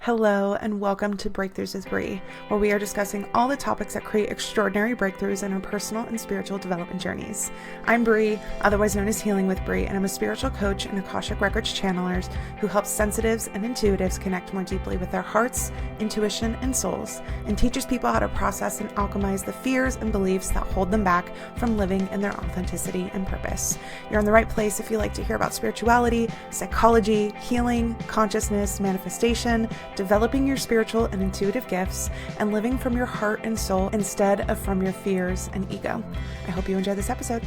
Hello and welcome to Breakthroughs with Bree, where we are discussing all the topics that create extraordinary breakthroughs in our personal and spiritual development journeys. I'm Bree, otherwise known as Healing with Bree, and I'm a spiritual coach and Akashic Records channelers who helps sensitives and intuitives connect more deeply with their hearts, intuition, and souls, and teaches people how to process and alchemize the fears and beliefs that hold them back from living in their authenticity and purpose. You're in the right place if you like to hear about spirituality, psychology, healing, consciousness, manifestation, developing your spiritual and intuitive gifts, and living from your heart and soul instead of from your fears and ego. I hope you enjoy this episode.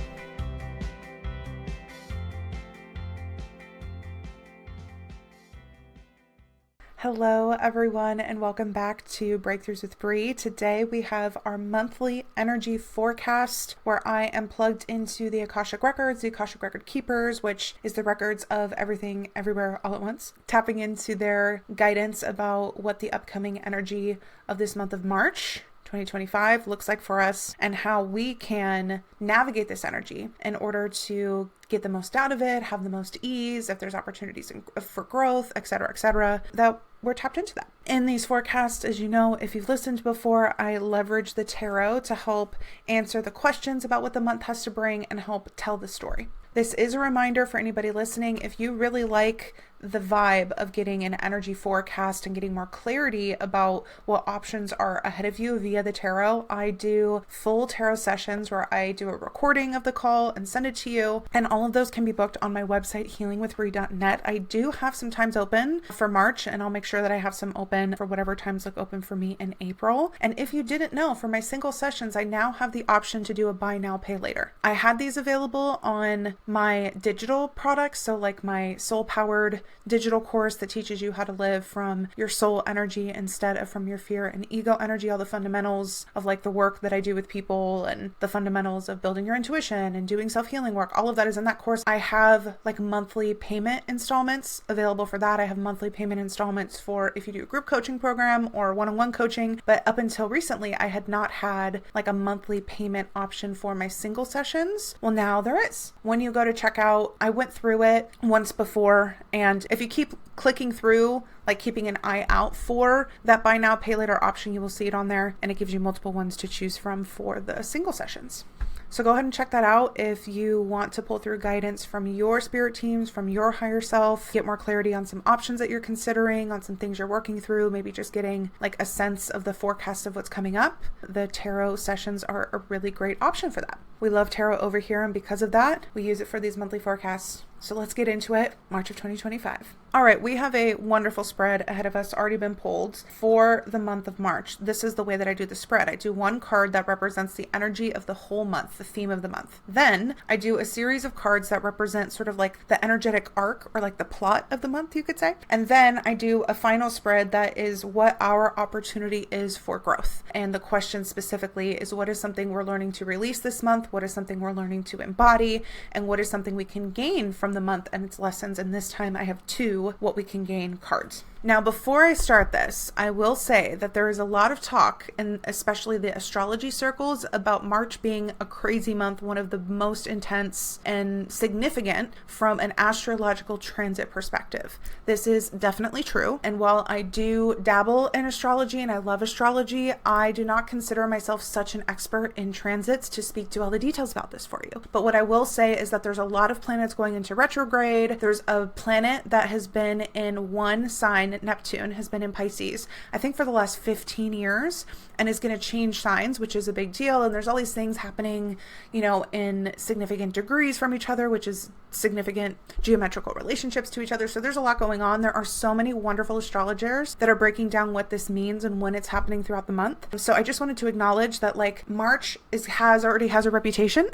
Hello everyone and welcome back to Breakthroughs with Bree. Today we have our monthly energy forecast where I am plugged into the Akashic Records, the Akashic Record Keepers, which is the records of everything everywhere all at once, tapping into their guidance about what the upcoming energy of this month of March 2025 looks like for us and how we can navigate this energy in order to get the most out of it, have the most ease, if there's opportunities for growth, etc., that we're tapped into that. In these forecasts, as you know, if you've listened before, I leverage the tarot to help answer the questions about what the month has to bring and help tell the story. This is a reminder for anybody listening, if you really like the vibe of getting an energy forecast and getting more clarity about what options are ahead of you via the tarot, I do full tarot sessions where I do a recording of the call and send it to you. And all of those can be booked on my website, healingwithbree.net. I do have some times open for March, and I'll make sure that I have some open for whatever times look open for me in April. And if you didn't know, for my single sessions, I now have the option to do a buy now, pay later. I had these available on my digital products, so like my soul powered digital course that teaches you how to live from your soul energy instead of from your fear and ego energy, all the fundamentals of like the work that I do with people and the fundamentals of building your intuition and doing self-healing work. All of that is in that course. I have like monthly payment installments available for that. I have monthly payment installments for if you do a group coaching program or one-on-one coaching, but up until recently I had not had like a monthly payment option for my single sessions. Well, now there is. When you go to check out, I went through it once before, and if you keep clicking through, like keeping an eye out for that buy now, pay later option, you will see it on there, and it gives you multiple ones to choose from for the single sessions. So go ahead and check that out if you want to pull through guidance from your spirit teams, from your higher self, get more clarity on some options that you're considering, on some things you're working through, maybe just getting like a sense of the forecast of what's coming up. The tarot sessions are a really great option for that. We love tarot over here, and because of that, we use it for these monthly forecasts. So let's get into it, March of 2025. All right, we have a wonderful spread ahead of us, already been pulled for the month of March. This is the way that I do the spread. I do one card that represents the energy of the whole month, the theme of the month. Then I do a series of cards that represent sort of like the energetic arc or like the plot of the month, you could say. And then I do a final spread that is what our opportunity is for growth. And the question specifically is, what is something we're learning to release this month? What is something we're learning to embody? And what is something we can gain from the month and its lessons? And this time I have two what we can gain cards. Now, before I start this, I will say that there is a lot of talk, and especially the astrology circles, about March being a crazy month, one of the most intense and significant from an astrological transit perspective. This is definitely true. And while I do dabble in astrology and I love astrology, I do not consider myself such an expert in transits to speak to all the details about this for you. But what I will say is that there's a lot of planets going into retrograde. There's a planet that has been in one sign, Neptune, has been in Pisces, I think for the last 15 years, and is going to change signs, which is a big deal. And there's all these things happening, in significant degrees from each other, which is significant geometrical relationships to each other. So there's a lot going on. There are so many wonderful astrologers that are breaking down what this means and when it's happening throughout the month. So I just wanted to acknowledge that like March already has a reputation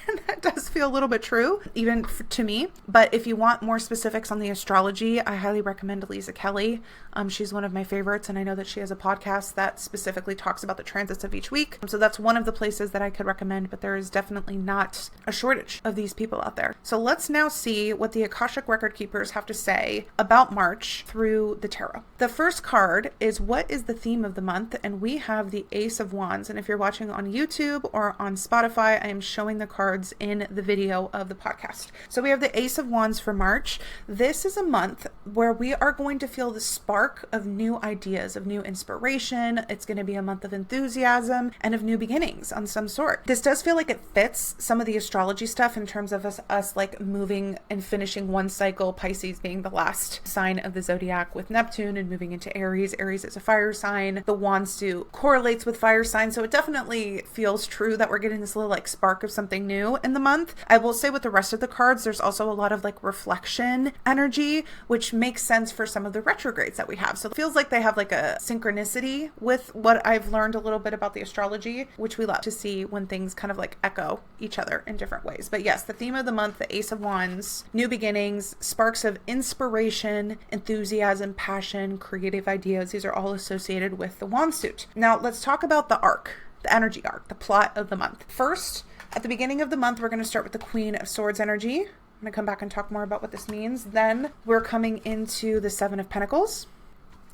and that does feel a little bit true, even to me. But if you want more specifics on the astrology, I highly recommend Lisa Kelly. She's one of my favorites, and I know that she has a podcast that specifically talks about the transits of each week. So that's one of the places that I could recommend, but there is definitely not a shortage of these people out there. So let's now see what the Akashic Record Keepers have to say about March through the tarot. The first card is what is the theme of the month, and we have the Ace of Wands. And if you're watching on YouTube or on Spotify, I am showing the cards in in the video of the podcast. So we have the Ace of Wands for March. This is a month where we are going to feel the spark of new ideas, of new inspiration. It's going to be a month of enthusiasm and of new beginnings on some sort. This does feel like it fits some of the astrology stuff in terms of us like moving and finishing one cycle, Pisces being the last sign of the zodiac with Neptune and moving into Aries. Aries is a fire sign. The Wands do correlates with fire signs. So it definitely feels true that we're getting this little like spark of something new in the month. I will say with the rest of the cards, there's also a lot of like reflection energy, which makes sense for some of the retrogrades that we have. So it feels like they have like a synchronicity with what I've learned a little bit about the astrology, which we love to see when things kind of like echo each other in different ways. But yes, the theme of the month, the Ace of Wands, new beginnings, sparks of inspiration, enthusiasm, passion, creative ideas. These are all associated with the Wand suit. Now let's talk about the arc, the energy arc, the plot of the month. First, at the beginning of the month, we're going to start with the Queen of Swords energy. I'm going to come back and talk more about what this means. Then we're coming into the Seven of Pentacles.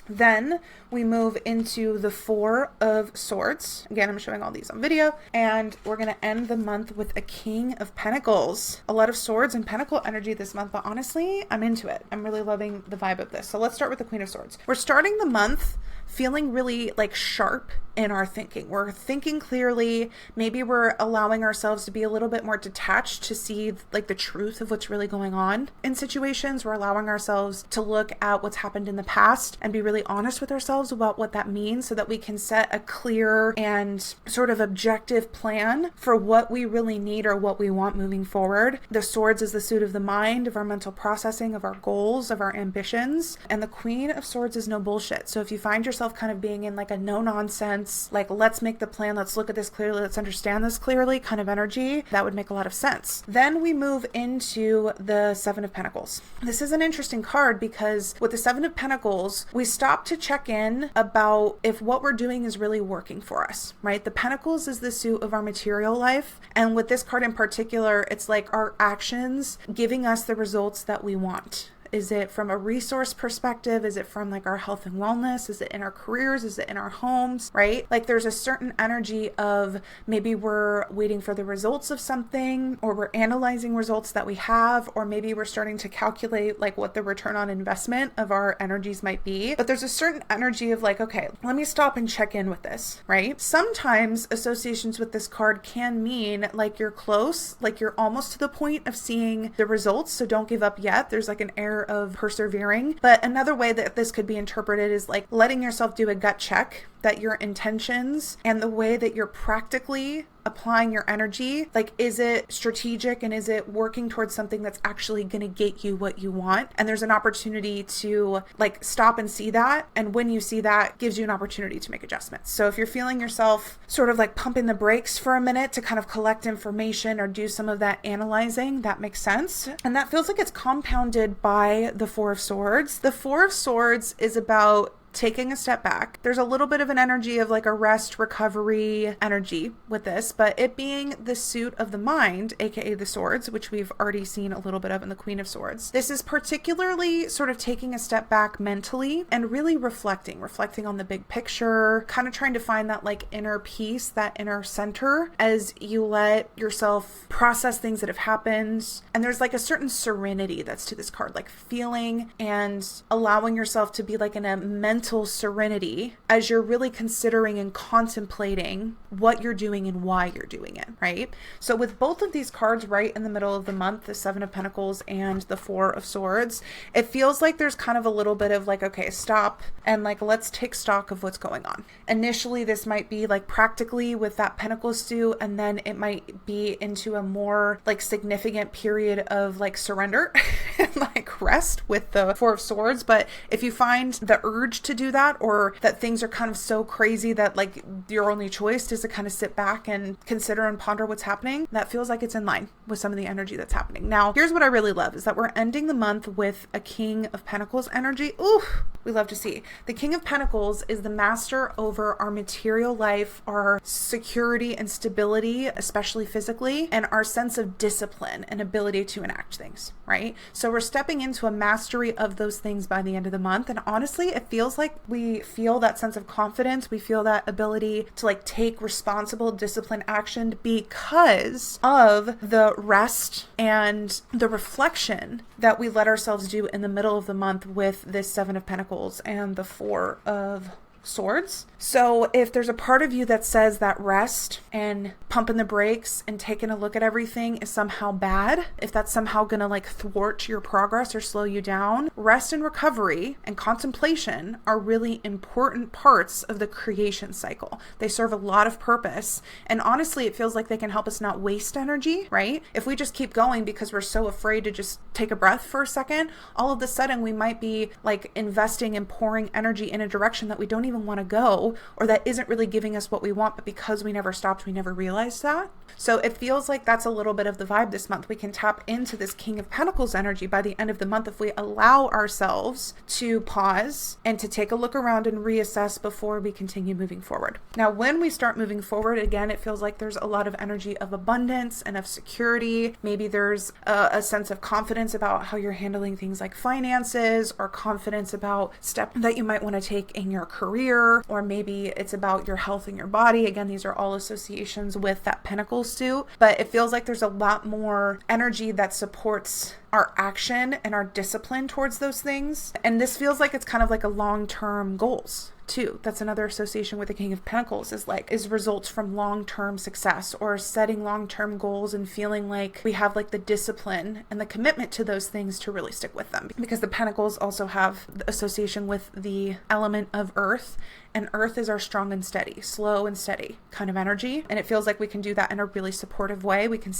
Then we move into the Four of Swords. Again, I'm showing all these on video. And we're going to end the month with a King of Pentacles. A lot of swords and pentacle energy this month, but honestly, I'm into it. I'm really loving the vibe of this. So let's start with the Queen of Swords. We're starting the month feeling really like sharp in our thinking. We're thinking clearly. Maybe we're allowing ourselves to be a little bit more detached to see like the truth of what's really going on in situations. We're allowing ourselves to look at what's happened in the past and be really honest with ourselves about what that means so that we can set a clear and sort of objective plan for what we really need or what we want moving forward. The Swords is the suit of the mind, of our mental processing, of our goals, of our ambitions. And the Queen of Swords is no bullshit. So if you find yourself kind of being in like a no nonsense, like let's make the plan, let's look at this clearly, let's understand this clearly kind of energy, that would make a lot of sense. Then we move into the Seven of Pentacles. This is an interesting card because with the Seven of Pentacles, we stop to check in about if what we're doing is really working for us, right? The Pentacles is the suit of our material life. And with this card in particular, it's like our actions giving us the results that we want. Is it from a resource perspective? Is it from like our health and wellness? Is it in our careers? Is it in our homes, right? Like there's a certain energy of maybe we're waiting for the results of something, or we're analyzing results that we have, or maybe we're starting to calculate like what the return on investment of our energies might be. But there's a certain energy of like, okay, let me stop and check in with this, right? Sometimes associations with this card can mean like you're close, like you're almost to the point of seeing the results. So don't give up yet. There's like an air of persevering. But another way that this could be interpreted is like letting yourself do a gut check that your intentions and the way that you're practically applying your energy, like is it strategic and is it working towards something that's actually going to get you what you want? And there's an opportunity to like stop and see that. And when you see that, gives you an opportunity to make adjustments. So if you're feeling yourself sort of like pumping the brakes for a minute to kind of collect information or do some of that analyzing, that makes sense. And that feels like it's compounded by the Four of Swords. The Four of Swords is about taking a step back. There's a little bit of an energy of like a rest, recovery energy with this, but it being the suit of the mind, aka the Swords, which we've already seen a little bit of in the Queen of Swords. This is particularly sort of taking a step back mentally and really reflecting on the big picture, kind of trying to find that like inner peace, that inner center as you let yourself process things that have happened. And there's like a certain serenity that's to this card, like feeling and allowing yourself to be like in a mental serenity as you're really considering and contemplating what you're doing and why you're doing it, right? So with both of these cards right in the middle of the month, the Seven of Pentacles and the Four of Swords, it feels like there's kind of a little bit of like, okay, stop and like, let's take stock of what's going on. Initially, this might be like practically with that Pentacles suit, and then it might be into a more like significant period of like surrender and like rest with the Four of Swords. But if you find the urge to do that, or that things are kind of so crazy that like your only choice is to kind of sit back and consider and ponder what's happening, that feels like it's in line with some of the energy that's happening. Now, here's what I really love is that we're ending the month with a King of Pentacles energy. Ooh, we love to see. The King of Pentacles is the master over our material life, our security and stability, especially physically, and our sense of discipline and ability to enact things. right? So we're stepping into a mastery of those things by the end of the month. And honestly, it feels like we feel that sense of confidence. We feel that ability to like take responsible, disciplined action because of the rest and the reflection that we let ourselves do in the middle of the month with this Seven of Pentacles and the Four of Swords. So if there's a part of you that says that rest and pumping the brakes and taking a look at everything is somehow bad, if that's somehow gonna like thwart your progress or slow you down, rest and recovery and contemplation are really important parts of the creation cycle. They serve a lot of purpose. And honestly, it feels like they can help us not waste energy, right? If we just keep going because we're so afraid to just take a breath for a second, all of a sudden we might be like investing and pouring energy in a direction that we don't even want to go, or that isn't really giving us what we want, but because we never stopped, we never realized that. So it feels like that's a little bit of the vibe this month. We can tap into this King of Pentacles energy by the end of the month if we allow ourselves to pause and to take a look around and reassess before we continue moving forward. Now, when we start moving forward, again, it feels like there's a lot of energy of abundance and of security. Maybe there's a sense of confidence about how you're handling things like finances, or confidence about steps that you might want to take in your career, or maybe it's about your health and your body. Again, these are all associations with that Pentacles suit, but it feels like there's a lot more energy that supports our action and our discipline towards those things. And this feels like it's kind of like a long-term goals too. That's another association with the King of Pentacles, is results from long-term success, or setting long-term goals and feeling like we have like the discipline and the commitment to those things to really stick with them. Because the Pentacles also have the association with the element of earth, and earth is our strong and steady, slow and steady kind of energy. And it feels like we can do that in a really supportive way. We can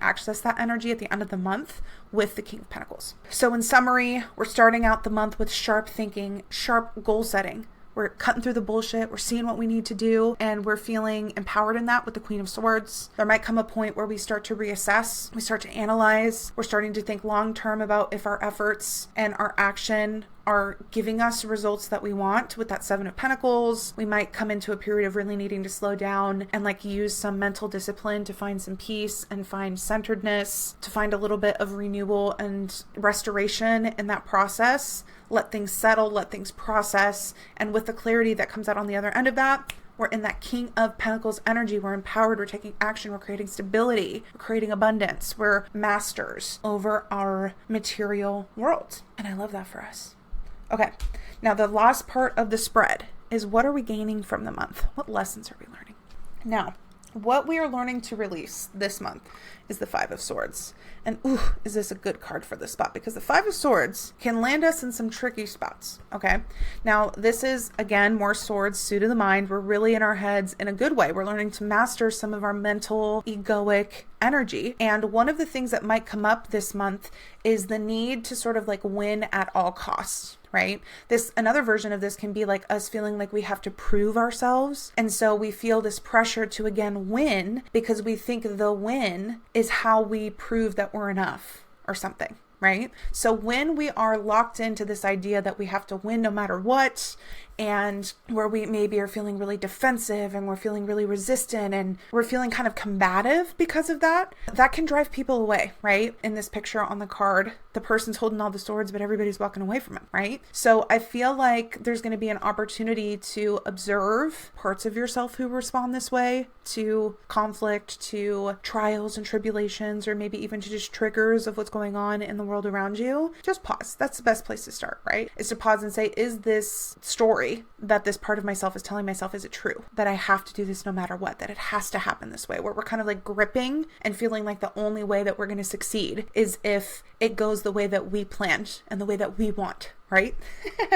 access that energy at the end of the month with the King of Pentacles. So in summary, we're starting out the month with sharp thinking, sharp goal setting. We're cutting through the bullshit. We're seeing what we need to do, and we're feeling empowered in that with the Queen of Swords. There might come a point where we start to reassess. We start to analyze. We're starting to think long-term about if our efforts and our action are giving us results that we want with that Seven of Pentacles. We might come into a period of really needing to slow down and like use some mental discipline to find some peace and find centeredness, to find a little bit of renewal and restoration in that process. Let things settle, let things process. And with the clarity that comes out on the other end of that, we're in that King of Pentacles energy. We're empowered. We're taking action. We're creating stability. We're creating abundance. We're masters over our material world. And I love that for us. Okay, now the last part of the spread is, what are we gaining from the month? What lessons are we learning? Now, what we are learning to release this month is the Five of Swords. And ooh, is this a good card for this spot? Because the Five of Swords can land us in some tricky spots, okay? Now, this is, again, more swords, suit of the mind. We're really in our heads in a good way. We're learning to master some of our mental, egoic energy. And one of the things that might come up this month is the need to sort of like win at all costs, right? Another version of this can be like us feeling like we have to prove ourselves. And so we feel this pressure to again win, because we think the win is how we prove that we're enough or something, right? So when we are locked into this idea that we have to win no matter what, and where we maybe are feeling really defensive and we're feeling really resistant and we're feeling kind of combative because of that, that can drive people away, right? In this picture on the card, the person's holding all the swords, but everybody's walking away from him, right? So I feel like there's going to be an opportunity to observe parts of yourself who respond this way to conflict, to trials and tribulations, or maybe even to just triggers of what's going on in the world around you. Just pause. That's the best place to start, right? Is to pause and say, is this story that this part of myself is telling myself, is it true that I have to do this no matter what, that it has to happen this way, where we're kind of like gripping and feeling like the only way that we're going to succeed is if it goes the way that we planned and the way that we want, right?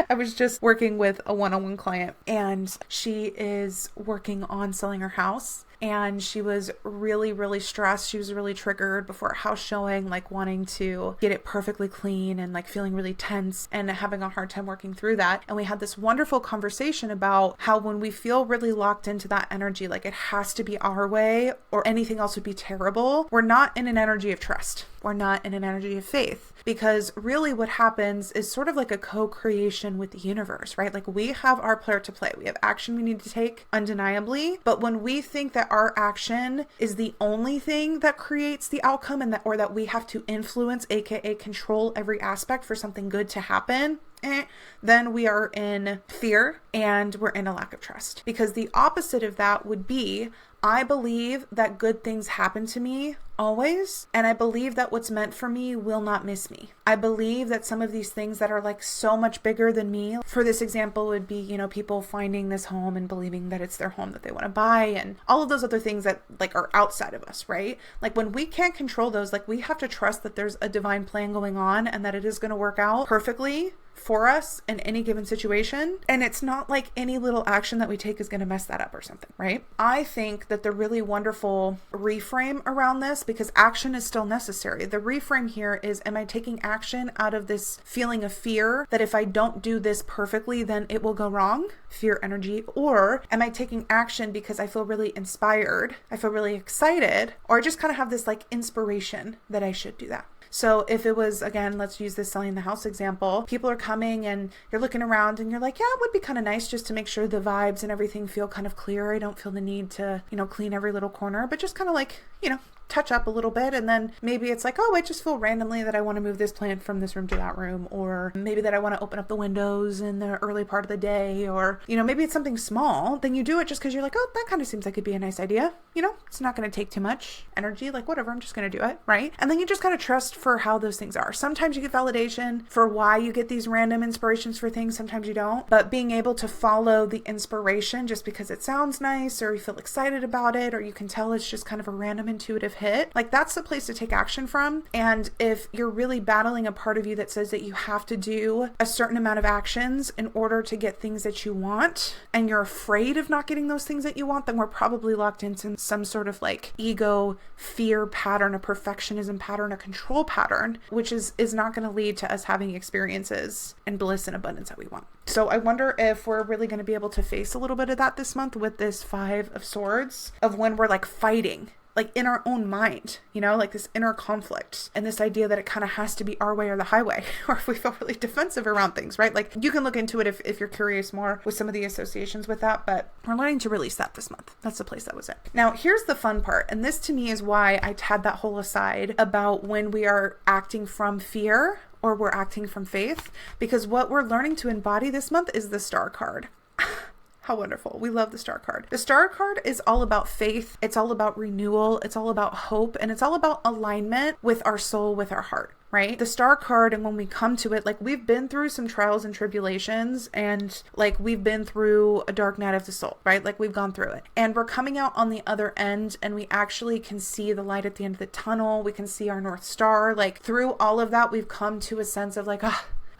I was just working with a one-on-one client, and she is working on selling her house. And she was really, really stressed. She was really triggered before a house showing, like wanting to get it perfectly clean and like feeling really tense and having a hard time working through that. And we had this wonderful conversation about how when we feel really locked into that energy, like it has to be our way or anything else would be terrible, we're not in an energy of trust. we're not in an energy of faith. Because really what happens is sort of like a co-creation with the universe, right? Like we have our part to play. We have action we need to take undeniably. But when we think that our action is the only thing that creates the outcome and that we have to influence, aka control every aspect for something good to happen, then we are in fear and we're in a lack of trust. Because the opposite of that would be, I believe that good things happen to me always, and I believe that what's meant for me will not miss me. I believe that some of these things that are like so much bigger than me, for this example would be, you know, people finding this home and believing that it's their home that they want to buy, and all of those other things that like are outside of us, right? Like when we can't control those, like we have to trust that there's a divine plan going on and that it is going to work out perfectly for us in any given situation. And it's not like any little action that we take is going to mess that up or something, right? I think that the really wonderful reframe around this, because action is still necessary. The reframe here is, am I taking action out of this feeling of fear that if I don't do this perfectly, then it will go wrong? Fear energy. Or am I taking action because I feel really inspired, I feel really excited, or I just kind of have this like inspiration that I should do that? So if it was, again, let's use this selling the house example, people are coming and you're looking around and you're like, yeah, it would be kind of nice just to make sure the vibes and everything feel kind of clear. I don't feel the need to, you know, clean every little corner, but just kind of like, you know, touch up a little bit. And then maybe it's like, oh, I just feel randomly that I want to move this plant from this room to that room, or maybe that I want to open up the windows in the early part of the day, or, you know, maybe it's something small. Then you do it just because you're like, oh, that kind of seems like it'd be a nice idea. You know, it's not going to take too much energy, like whatever, I'm just going to do it, right? And then you just kind of trust for how those things are. Sometimes you get validation for why you get these random inspirations for things. Sometimes you don't, but being able to follow the inspiration just because it sounds nice, or you feel excited about it, or you can tell it's just kind of a random intuitive hit, like that's the place to take action from. And if you're really battling a part of you that says that you have to do a certain amount of actions in order to get things that you want, and you're afraid of not getting those things that you want, then we're probably locked into some sort of like ego fear pattern, a perfectionism pattern, a control pattern, which is not going to lead to us having experiences and bliss and abundance that we want. So I wonder if we're really going to be able to face a little bit of that this month with this 5 of Swords, of when we're like fighting, like in our own mind, you know, like this inner conflict and this idea that it kind of has to be our way or the highway, or if we feel really defensive around things, right? Like you can look into it if you're curious more with some of the associations with that, but we're learning to release that this month. That's the place that was in. Now, here's the fun part. And this to me is why I had that whole aside about when we are acting from fear or we're acting from faith, because what we're learning to embody this month is the Star card. How wonderful. We love the Star card. The Star card is all about faith. It's all about renewal. It's all about hope. And it's all about alignment with our soul, with our heart, right? The Star card, and when we come to it, like we've been through some trials and tribulations, and like we've been through a dark night of the soul, right? Like we've gone through it, and we're coming out on the other end, and we actually can see the light at the end of the tunnel. We can see our North Star. Like through all of that, we've come to a sense of like,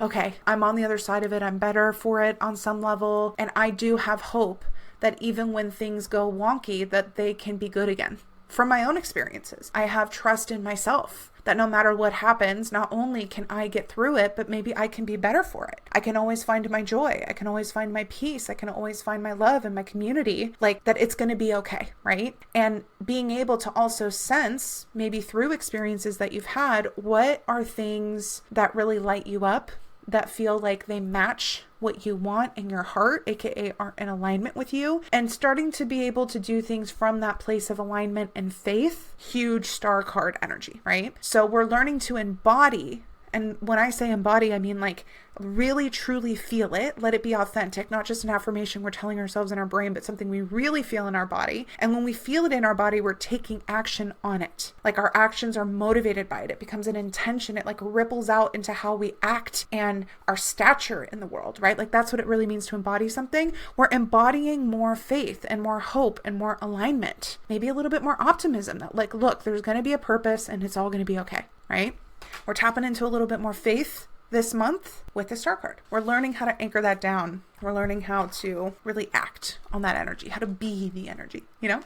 okay, I'm on the other side of it. I'm better for it on some level. And I do have hope that even when things go wonky, that they can be good again. From my own experiences, I have trust in myself that no matter what happens, not only can I get through it, but maybe I can be better for it. I can always find my joy. I can always find my peace. I can always find my love and my community, like that it's going to be okay, right? And being able to also sense, maybe through experiences that you've had, what are things that really light you up, that feel like they match what you want in your heart, aka are in alignment with you, and starting to be able to do things from that place of alignment and faith. Huge Star card energy, right? So we're learning to embody, and when I say embody, I mean like really truly feel it, let it be authentic, not just an affirmation we're telling ourselves in our brain, but something we really feel in our body. And when we feel it in our body, we're taking action on it. Like our actions are motivated by it. It becomes an intention. It like ripples out into how we act and our stature in the world, right? Like that's what it really means to embody something. We're embodying more faith and more hope and more alignment, maybe a little bit more optimism that like, look, there's going to be a purpose and it's all going to be okay, right? We're tapping into a little bit more faith this month with the Star card. We're learning how to anchor that down. We're learning how to really act on that energy, how to be the energy, you know?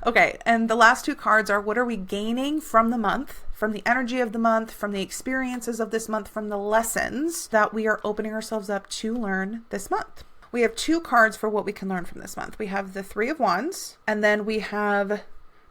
Okay, and the last 2 cards are, what are we gaining from the month, from the energy of the month, from the experiences of this month, from the lessons that we are opening ourselves up to learn this month. We have 2 cards for what we can learn from this month. We have the 3 of Wands, and then we have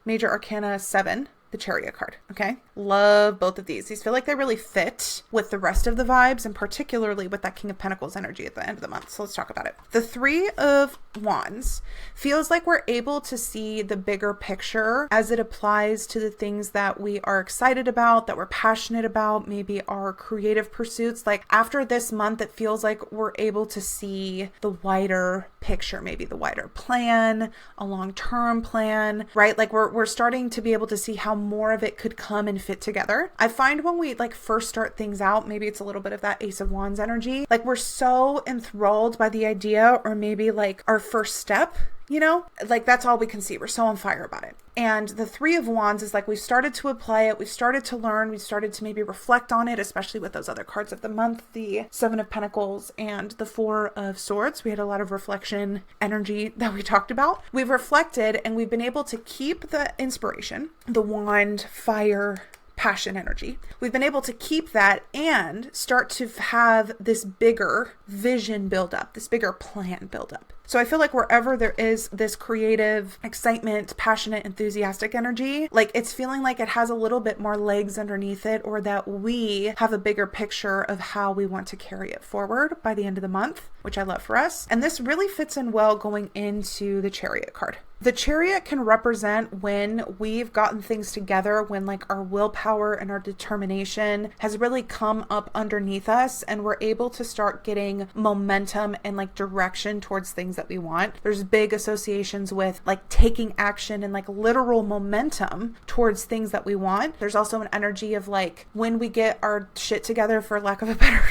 Major Arcana 7, the Chariot card. Okay. Love both of these. These feel like they really fit with the rest of the vibes, and particularly with that King of Pentacles energy at the end of the month. So let's talk about it. The Three of Wands feels like we're able to see the bigger picture as it applies to the things that we are excited about, that we're passionate about, maybe our creative pursuits. Like after this month, it feels like we're able to see the wider picture, maybe the wider plan, a long-term plan, right? Like we're starting to be able to see how more of it could come and fit together. I find when we like first start things out, maybe it's a little bit of that Ace of Wands energy. Like we're so enthralled by the idea, or maybe like our first step, you know, like that's all we can see. We're so on fire about it. And the Three of Wands is like we started to apply it, we started to learn, we started to maybe reflect on it, especially with those other cards of the month, the Seven of Pentacles and the Four of Swords. We had a lot of reflection energy that we talked about. We've reflected and we've been able to keep the inspiration, the wand, fire, passion energy. We've been able to keep that and start to have this bigger vision build up, this bigger plan build up. So I feel like wherever there is this creative, excitement, passionate, enthusiastic energy, like it's feeling like it has a little bit more legs underneath it, or that we have a bigger picture of how we want to carry it forward by the end of the month, which I love for us. And this really fits in well going into the Chariot card. The Chariot can represent when we've gotten things together, when like our willpower and our determination has really come up underneath us and we're able to start getting momentum and like direction towards things that we want. There's big associations with like taking action and like literal momentum towards things that we want. There's also an energy of like when we get our shit together, for lack of a better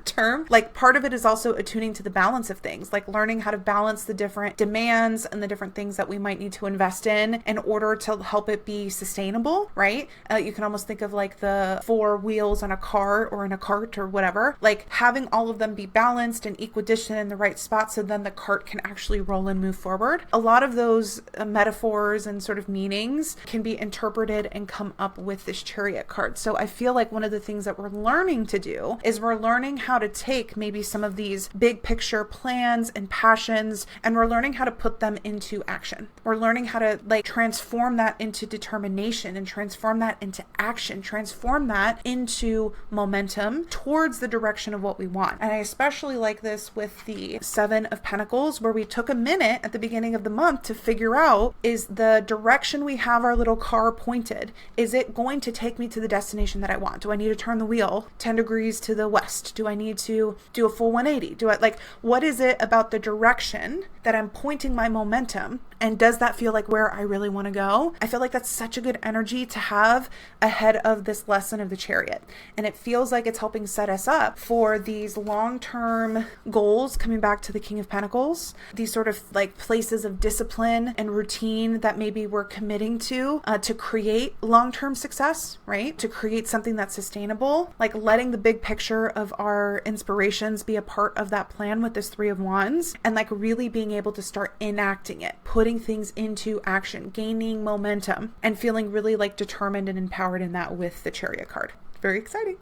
term, like part of it is also attuning to the balance of things, like learning how to balance the different demands and the different things that we might need to invest in order to help it be sustainable, right? You can almost think of like the four wheels on a car or in a cart or whatever, like having all of them be balanced and equidistant in the right spot so then the cart can actually roll and move forward. A lot of those metaphors and sort of meanings can be interpreted and come up with this Chariot card. So I feel like one of the things that we're learning to do is we're learning how to take maybe some of these big picture plans and passions, and we're learning how to put them into action. We're learning how to like transform that into determination and transform that into action, transform that into momentum towards the direction of what we want. And I especially like this with the Seven of Pentacles, where we took a minute at the beginning of the month to figure out, is the direction we have our little car pointed, is it going to take me to the destination that I want? Do I need to turn the wheel 10 degrees to the west? Do I need to do a full 180? Do I like, what is it about the direction that I'm pointing my momentum? And does that feel like where I really want to go? I feel like that's such a good energy to have ahead of this lesson of the Chariot. And it feels like it's helping set us up for these long-term goals, coming back to the King of Pentacles, these sort of like places of discipline and routine that maybe we're committing to create long-term success, right? To create something that's sustainable, like letting the big picture of our inspirations be a part of that plan with this Three of Wands, and like really being able to start enacting it, putting things into action, gaining momentum, and feeling really like determined and empowered in that with the Chariot card. Very exciting.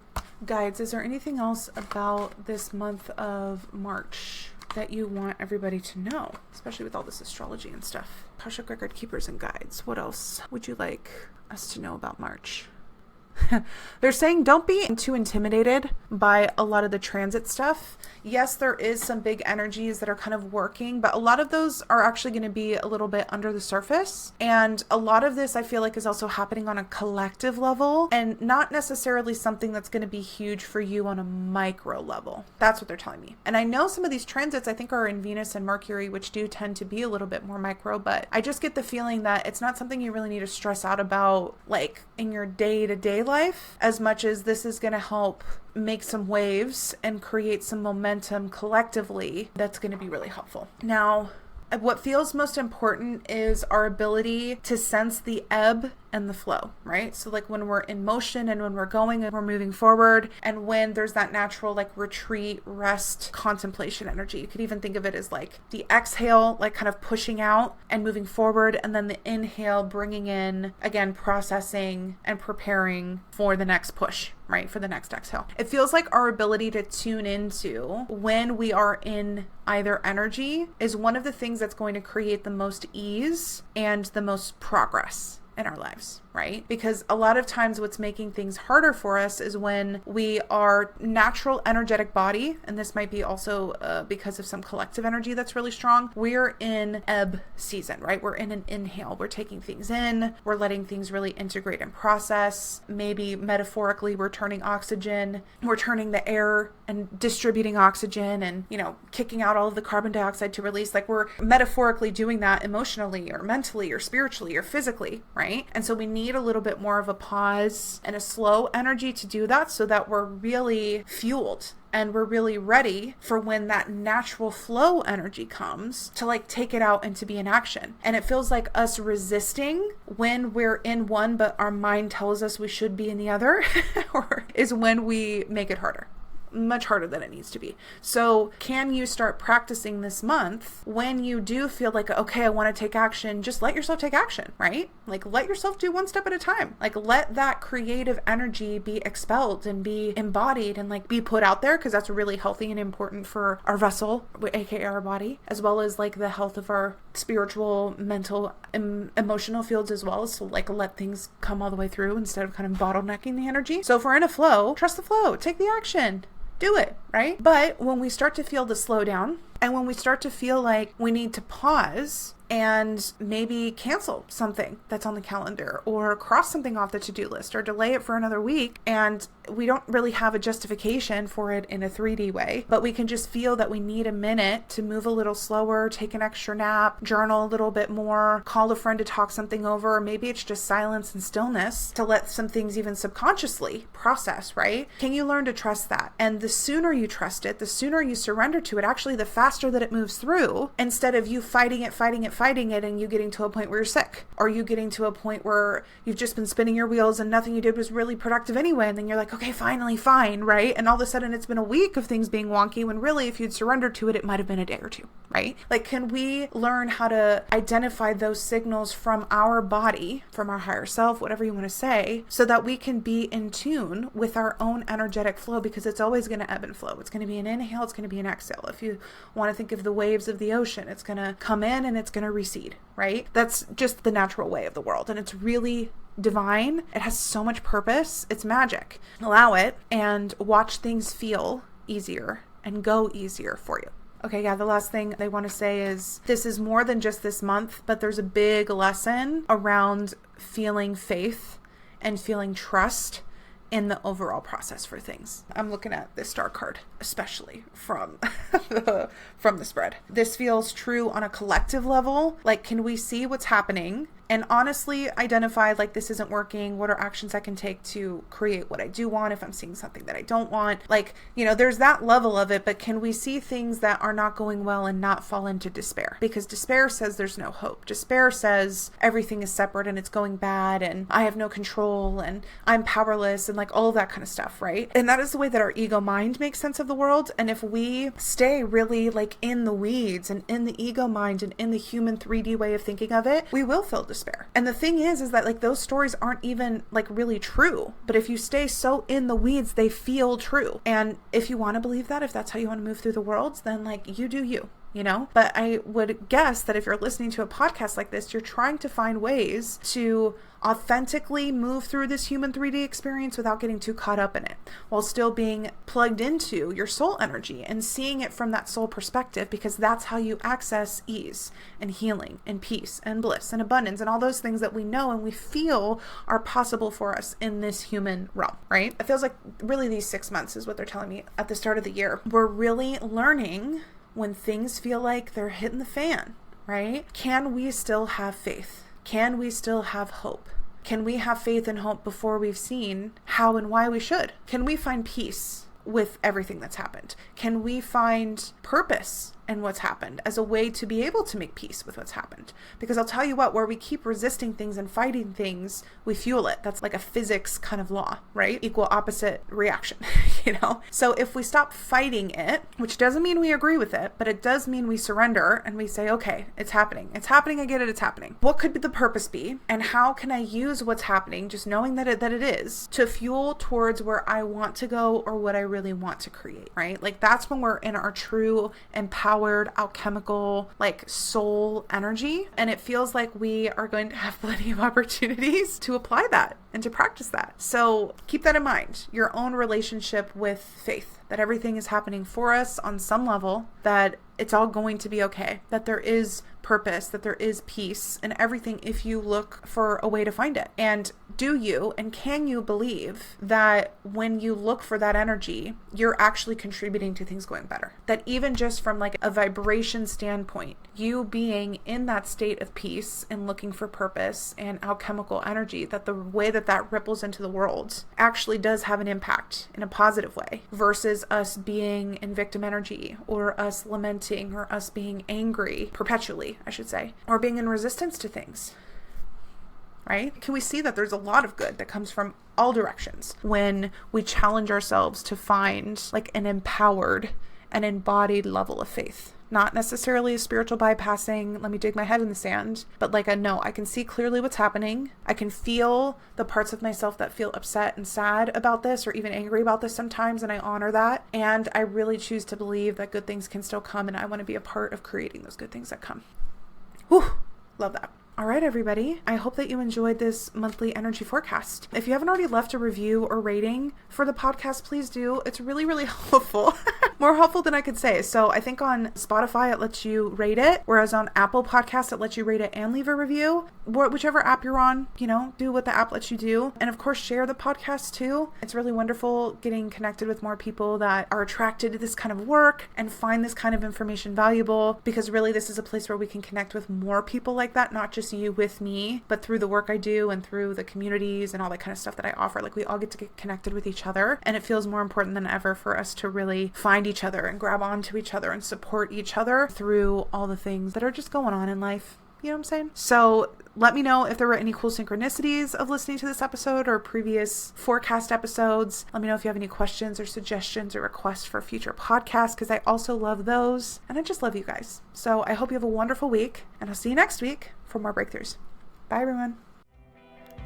Guides, is there anything else about this month of March that you want everybody to know, especially with all this astrology and stuff? Akashic Record Keepers and guides. What else would you like us to know about March? They're saying don't be too intimidated by a lot of the transit stuff. Yes, there is some big energies that are kind of working, but a lot of those are actually going to be a little bit under the surface. And a lot of this I feel like is also happening on a collective level and not necessarily something that's going to be huge for you on a micro level. That's what they're telling me. And I know some of these transits I think are in Venus and Mercury, which do tend to be a little bit more micro, but I just get the feeling that it's not something you really need to stress out about like in your day-to-day life, as much as this is going to help make some waves and create some momentum collectively that's going to be really helpful. Now, what feels most important is our ability to sense the ebb and the flow, right? So like when we're in motion and when we're going and we're moving forward, and when there's that natural like retreat, rest, contemplation energy. You could even think of it as like the exhale, like kind of pushing out and moving forward, and then the inhale bringing in, again, processing and preparing for the next push, right? For the next exhale. It feels like our ability to tune into when we are in either energy is one of the things that's going to create the most ease and the most progress in our lives. right? Because a lot of times what's making things harder for us is when we are natural energetic body, and this might be also because of some collective energy that's really strong, we're in ebb season, right? We're in an inhale. We're taking things in, we're letting things really integrate and process. Maybe metaphorically, we're turning oxygen, we're turning the air and distributing oxygen and, kicking out all of the carbon dioxide to release. Like, we're metaphorically doing that emotionally or mentally or spiritually or physically, right? And so we need a little bit more of a pause and a slow energy to do that so that we're really fueled and we're really ready for when that natural flow energy comes to like take it out and to be in action. And it feels like us resisting when we're in one, but our mind tells us we should be in the other, or is when we make it harder. Much harder than it needs to be. So can you start practicing this month when you do feel like, okay, I want to take action, just let yourself take action, right? Like, let yourself do one step at a time. Like, let that creative energy be expelled and be embodied and like be put out there, because that's really healthy and important for our vessel, aka our body, as well as like the health of our spiritual, mental, emotional fields as well. So like, let things come all the way through instead of kind of bottlenecking the energy. So if we're in a flow, trust the flow, take the action. Do it, right? But when we start to feel the slowdown and when we start to feel like we need to pause and maybe cancel something that's on the calendar or cross something off the to-do list or delay it for another week, and we don't really have a justification for it in a 3D way, but we can just feel that we need a minute to move a little slower, take an extra nap, journal a little bit more, call a friend to talk something over, or maybe it's just silence and stillness to let some things even subconsciously process, right? Can you learn to trust that? And the sooner you trust it, the sooner you surrender to it, actually the faster that it moves through, instead of you fighting it and you getting to a point where you're sick, or you getting to a point where you've just been spinning your wheels and nothing you did was really productive anyway, and then you're like, okay, finally, fine, right? And all of a sudden it's been a week of things being wonky when really if you'd surrendered to it, it might have been a day or two, right? Like, can we learn how to identify those signals from our body, from our higher self, whatever you want to say, so that we can be in tune with our own energetic flow, because it's always going to ebb and flow. It's going to be an inhale, it's going to be an exhale. If you want to think of the waves of the ocean, it's going to come in and it's going to recede, right? That's just the natural way of the world. And it's really divine. It has so much purpose. It's magic. Allow it and watch things feel easier and go easier for you. Okay, yeah, the last thing they want to say is this is more than just this month, but there's a big lesson around feeling faith and feeling trust in the overall process for things. I'm looking at this star card, especially from from the spread. This feels true on a collective level. Like, can we see what's happening and honestly identify, like, this isn't working? What are actions I can take to create what I do want if I'm seeing something that I don't want? Like, there's that level of it, but can we see things that are not going well and not fall into despair? Because despair says there's no hope. Despair says everything is separate and it's going bad and I have no control and I'm powerless and like all of that kind of stuff, right? And that is the way that our ego mind makes sense of the world. And if we stay really like in the weeds and in the ego mind and in the human 3D way of thinking of it, we will feel despair. And the thing is that like those stories aren't even like really true. But if you stay so in the weeds, they feel true. And if you want to believe that, if that's how you want to move through the world, then like you do you. But I would guess that if you're listening to a podcast like this, you're trying to find ways to authentically move through this human 3D experience without getting too caught up in it, while still being plugged into your soul energy and seeing it from that soul perspective, because that's how you access ease and healing and peace and bliss and abundance and all those things that we know and we feel are possible for us in this human realm, right? It feels like really these 6 months is what they're telling me at the start of the year. We're really learning when things feel like they're hitting the fan, right? Can we still have faith? Can we still have hope? Can we have faith and hope before we've seen how and why we should? Can we find peace with everything that's happened? Can we find purpose in what's happened as a way to be able to make peace with what's happened? Because I'll tell you what, where we keep resisting things and fighting things, we fuel it. That's like a physics kind of law, right? Equal opposite reaction, So if we stop fighting it, which doesn't mean we agree with it, but it does mean we surrender and we say, okay, it's happening. It's happening. I get it. It's happening. What could the purpose be? And how can I use what's happening, just knowing that it is, to fuel towards where I want to go or what I really want to create, right? Like that's when we're in our true empowerment empowered, alchemical, like soul energy. And it feels like we are going to have plenty of opportunities to apply that and to practice that. So keep that in mind, your own relationship with faith, that everything is happening for us on some level, that it's all going to be okay, that there is purpose, that there is peace in everything if you look for a way to find it. And do you and can you believe that when you look for that energy, you're actually contributing to things going better? That even just from like a vibration standpoint, you being in that state of peace and looking for purpose and alchemical energy, that the way that that ripples into the world actually does have an impact in a positive way versus us being in victim energy or us lamenting or us being angry perpetually, I should say, or being in resistance to things. Right? Can we see that there's a lot of good that comes from all directions when we challenge ourselves to find like an empowered and embodied level of faith? Not necessarily a spiritual bypassing, let me dig my head in the sand, but like a no, I can see clearly what's happening. I can feel the parts of myself that feel upset and sad about this or even angry about this sometimes, and I honor that. And I really choose to believe that good things can still come, and I want to be a part of creating those good things that come. Whew, love that. All right, everybody. I hope that you enjoyed this monthly energy forecast. If you haven't already left a review or rating for the podcast, please do. It's really, really helpful. More helpful than I could say. So I think on Spotify, it lets you rate it, whereas on Apple Podcasts, it lets you rate it and leave a review. Whichever app you're on, do what the app lets you do. And of course, share the podcast too. It's really wonderful getting connected with more people that are attracted to this kind of work and find this kind of information valuable, because really this is a place where we can connect with more people like that, not just you with me, but through the work I do and through the communities and all that kind of stuff that I offer. Like we all get to get connected with each other, and it feels more important than ever for us to really find each other and grab onto each other and support each other through all the things that are just going on in life. You know what I'm saying? So let me know if there were any cool synchronicities of listening to this episode or previous forecast episodes. Let me know if you have any questions or suggestions or requests for future podcasts, because I also love those. And I just love you guys. So I hope you have a wonderful week, and I'll see you next week for more breakthroughs. Bye, everyone.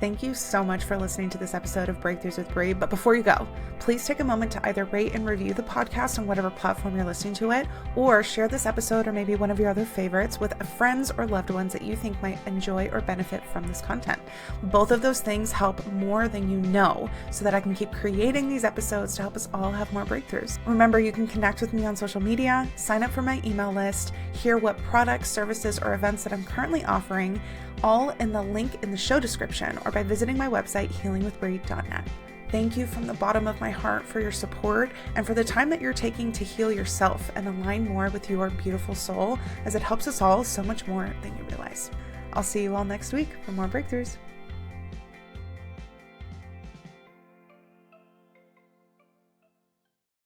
Thank you so much for listening to this episode of Breakthroughs with Bree. But before you go, please take a moment to either rate and review the podcast on whatever platform you're listening to it, or share this episode or maybe one of your other favorites with friends or loved ones that you think might enjoy or benefit from this content. Both of those things help more than you know, so that I can keep creating these episodes to help us all have more breakthroughs. Remember, you can connect with me on social media, sign up for my email list, hear what products, services, or events that I'm currently offering, all in the link in the show description or by visiting my website, healingwithbree.net. Thank you from the bottom of my heart for your support and for the time that you're taking to heal yourself and align more with your beautiful soul, as it helps us all so much more than you realize. I'll see you all next week for more breakthroughs.